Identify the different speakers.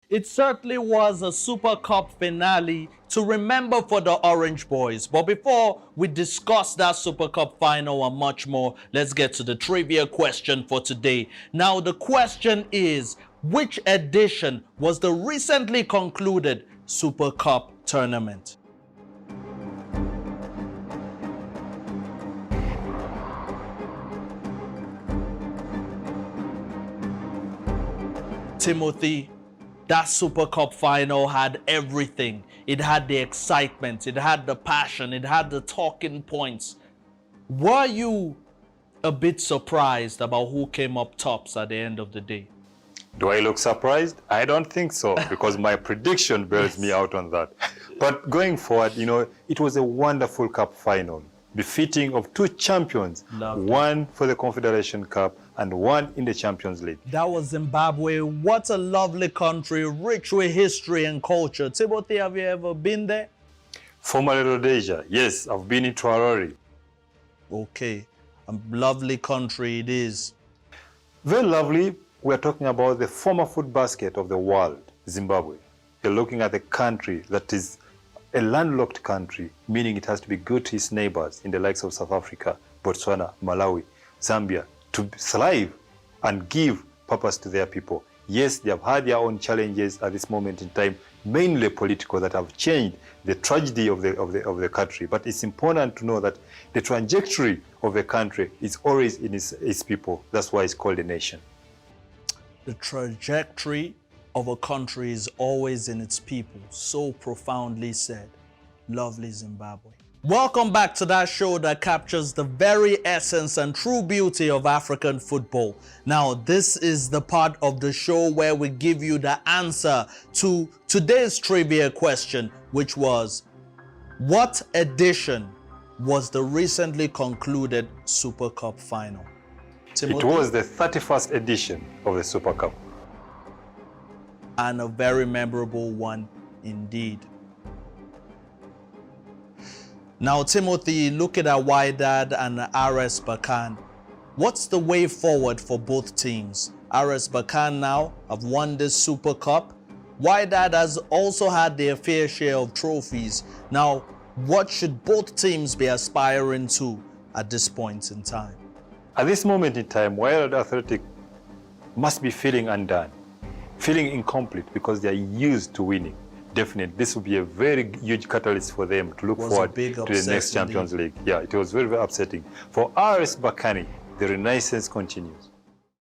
Speaker 1: It certainly was a Super Cup finale to remember for the Orange Boys. But before we discuss that Super Cup final and much more, let's get to the trivia question for today. Now, the question is, which edition was the recently concluded Super Cup tournament? Timothy, that Super Cup final had everything. It had the excitement, it had the passion, it had the talking points. Were you a bit surprised about who came up tops at the end of the day?
Speaker 2: Do I look surprised? I don't think so, because my prediction bails me out on that. But going forward, it was a wonderful cup final, befitting of two champions, one for the Confederation Cup and one in the Champions League.
Speaker 1: That was Zimbabwe. What a lovely country, rich with history and culture. Timothy, have you ever been there?
Speaker 2: Former Rhodesia, yes, I've been in Harare.
Speaker 1: Okay, a lovely country it is.
Speaker 2: Very lovely. We're talking about the former food basket of the world, Zimbabwe. You're looking at a country that is a landlocked country, meaning it has to be good to its neighbors in the likes of South Africa, Botswana, Malawi, Zambia, to thrive and give purpose to their people. Yes, they have had their own challenges at this moment in time, mainly political, that have changed the tragedy of the country. But it's important to know that the trajectory of a country is always in its people. That's why it's called a nation.
Speaker 1: The trajectory of a country is always in its people. So profoundly said. Lovely Zimbabwe. Welcome back to that show that captures the very essence and true beauty of African football. Now, this is the part of the show where we give you the answer to today's trivia question, which was, what edition was the recently concluded Super Cup final? Timothy?
Speaker 2: It was the 31st edition of the Super Cup.
Speaker 1: And a very memorable one indeed. Now, Timothy, looking at Wydad and RS Berkane, what's the way forward for both teams? RS Berkane now have won this Super Cup. Wydad has also had their fair share of trophies. Now, what should both teams be aspiring to at this point in time?
Speaker 2: At this moment in time, Wydad Athletic must be feeling undone, feeling incomplete because they are used to winning. Definitely, this will be a very huge catalyst for them to look forward to the next Champions League. Yeah, it was very, very upsetting. For RS Berkane, the renaissance continues.